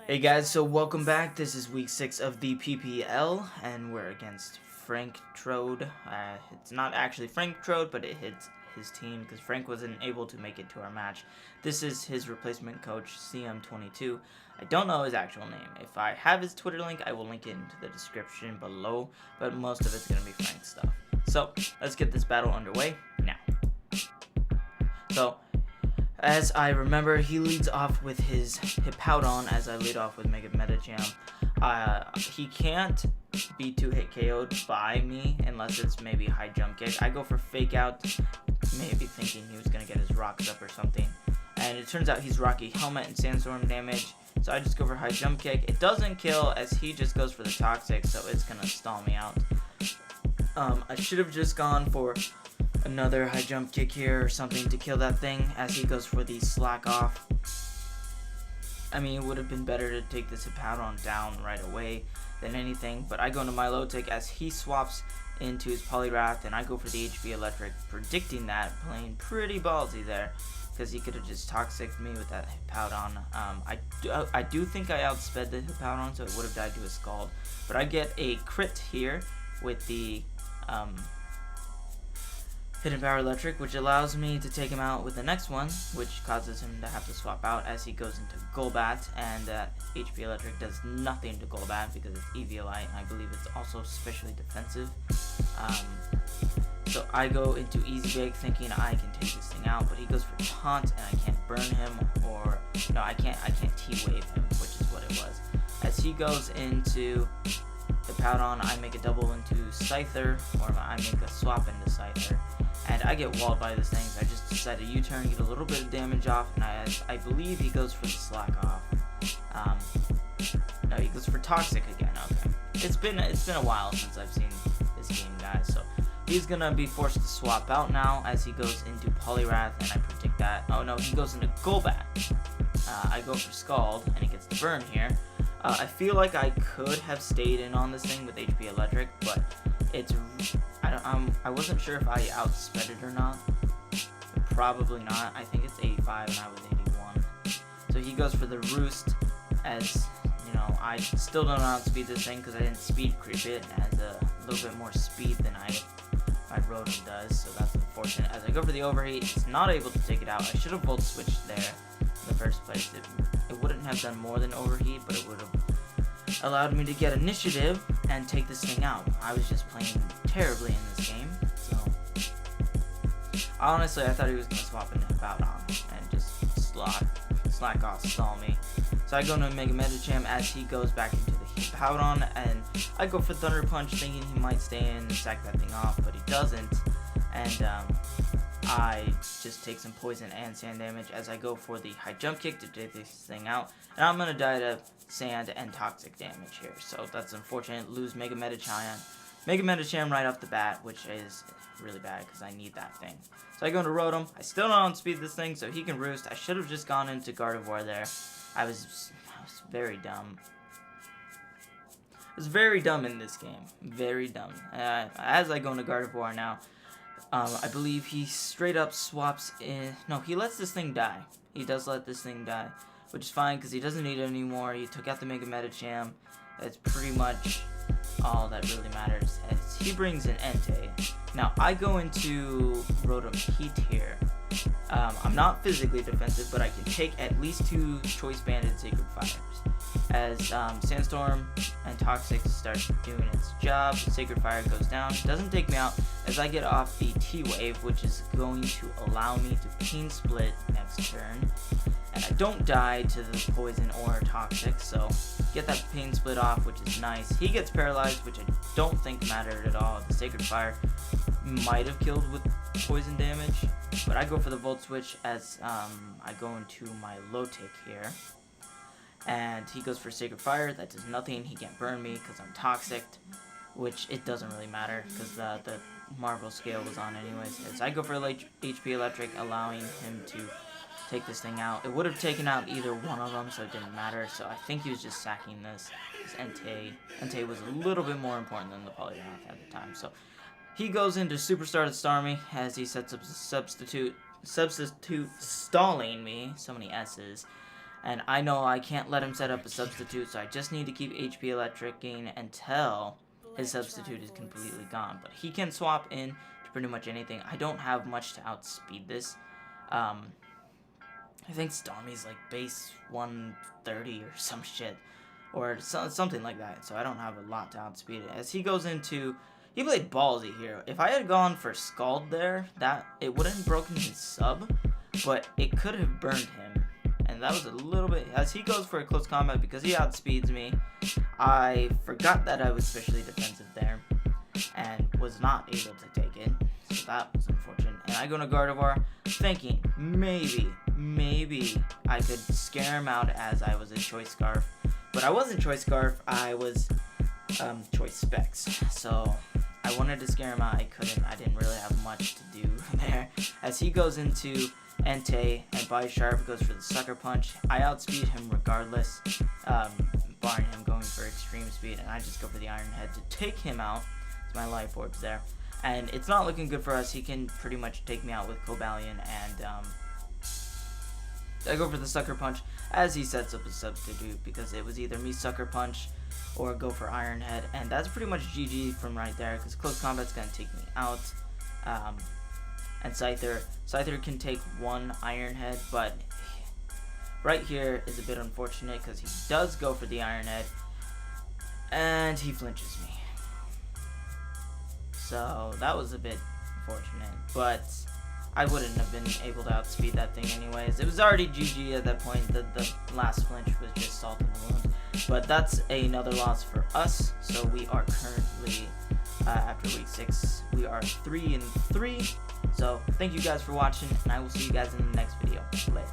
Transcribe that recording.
Hey guys, so welcome back. This is week 6 of the PPL, and we're against Franc Trode. It's not actually Franc Trode, but it hits his team because Frank wasn't able to make it to our match. This is his replacement coach, CM22. I don't know his actual name. If I have his Twitter link, I will link it into the description below, but most of it's going to be Frank stuff. So, let's get this battle underway now. So, as I remember, he leads off with his Hippowdon as I lead off with Mega Metacham. He can't be 2-hit KO'd by me unless it's maybe high jump kick. I go for fake out, maybe thinking he was going to get his rocks up or something. And it turns out he's Rocky Helmet and Sandstorm damage. So I just go for high jump kick. It doesn't kill as he just goes for the Toxic, so it's going to stall me out. I should have just gone for another high jump kick here or something to kill that thing as he goes for the slack off. I mean, it would have been better to take this Hippowdon down right away than anything, but I go into my low tick as he swaps into his Poliwrath, and I go for the HP Electric, predicting that, playing pretty ballsy there because he could have just Toxic'd me with that Hippowdon. I do think I outsped the Hippowdon, so it would have died to a Scald, but I get a crit here with the Hidden Power Electric, which allows me to take him out with the next one, which causes him to have to swap out as he goes into Golbat, and HP Electric does nothing to Golbat because it's Eviolite, and I believe it's also especially defensive. So I go into Easy Bake thinking I can take this thing out, but he goes for Taunt, and I can't burn him, or no, I can't T-Wave him, which is what it was. As he goes into Hippowdon, I make a double into Scyther, or I make a swap into Scyther, and I get walled by this thing, so I just decide to U-turn, get a little bit of damage off, and I believe he goes for the slack off. No, he goes for Toxic again, okay. It's been a while since I've seen this game, guys, so he's gonna be forced to swap out now as he goes into Poliwrath, and I predict that. Oh no, he goes into Golbat. I go for Scald, and he gets the burn here. I feel like I could have stayed in on this thing with HP Electric, but it's I wasn't sure if I outsped it or not. Probably not. I think it's 85 and I was 81. So he goes for the Roost, as you know, I still don't outspeed this thing because I didn't speed creep it. It has a little bit more speed than my Rotom does, so that's unfortunate. As I go for the Overheat, it's not able to take it out. I should have Volt Switched there in the first place. It wouldn't have done more than Overheat, but it would have allowed me to get initiative and take this thing out. I was just playing terribly in this game, so honestly I thought he was going to swap into Hippowdon and just slack off, stall me. So I go into Mega Metacham as he goes back into the Hippowdon, and I go for Thunder Punch thinking he might stay in and sack that thing off, but he doesn't, and I just take some poison and sand damage as I go for the high jump kick to take this thing out, and I'm going to die to sand and toxic damage here, so that's unfortunate. Lose Mega Metacham right off the bat, which is really bad because I need that thing. So I go into Rotom. I still don't outspeed this thing, so he can Roost. I should have just gone into Gardevoir there. I was very dumb. I was very dumb in this game. Very dumb. As I go into Gardevoir now, I believe he straight up swaps in. No, he lets this thing die. He does let this thing die, which is fine because he doesn't need it anymore. He took out the Mega Metacham. That's pretty much all that really matters. As he brings in Entei. Now I go into Rotom Heat here. I'm not physically defensive, but I can take at least 2 Choice Banded Sacred Fires. As Sandstorm and Toxic start doing its job, Sacred Fire goes down, doesn't take me out as I get off the T-Wave, which is going to allow me to Pain Split next turn. And I don't die to the Poison or Toxic, so get that Pain Split off, which is nice. He gets paralyzed, which I don't think mattered at all. The Sacred Fire might have killed with poison damage, but I go for the Volt Switch as I go into my low tick here. And he goes for Sacred Fire. That does nothing. He can't burn me because I'm Toxic, which it doesn't really matter because the Marvel scale was on anyways. As I go for HP Electric, allowing him to take this thing out. It would have taken out either one of them, so it didn't matter. So I think he was just sacking this. Entei was a little bit more important than the Poliwrath at the time. So he goes into Superstar to Starmie as he sets up a substitute stalling me. So many S's. And I know I can't let him set up a substitute, so I just need to keep HP electricing until his substitute is completely gone. But he can swap in to pretty much anything. I don't have much to outspeed this. I think Stormy's like base 130 or some shit. Or something like that. So I don't have a lot to outspeed it. As he goes into... He played ballsy here. If I had gone for Scald there, it wouldn't have broken his sub. But it could have burned him. And that was a little bit... As he goes for a close combat, because he outspeeds me, I forgot that I was specially defensive there. And was not able to take it. So that was unfortunate. And I go to Gardevoir, thinking maybe I could scare him out as I was a Choice Scarf. But I wasn't Choice Scarf, I was Choice Specs. So I wanted to scare him out, I couldn't. I didn't really have much to do there. As he goes into Entei and Bisharp goes for the Sucker Punch, I outspeed him regardless, barring him going for extreme speed, and I just go for the Iron Head to take him out. It's my Life Orbs there. And it's not looking good for us. He can pretty much take me out with Cobalion, and I go for the Sucker Punch as he sets up a substitute, because it was either me Sucker Punch or go for Iron Head, and that's pretty much GG from right there, because close combat's going to take me out. And Scyther can take one Iron Head, but right here is a bit unfortunate, because he does go for the Iron Head, and he flinches me. So that was a bit unfortunate, but I wouldn't have been able to outspeed that thing anyways. It was already GG at that point. The last flinch was just salt in the wound. But that's another loss for us. So we are currently, after week 6, we are 3-3. So thank you guys for watching, and I will see you guys in the next video. Later.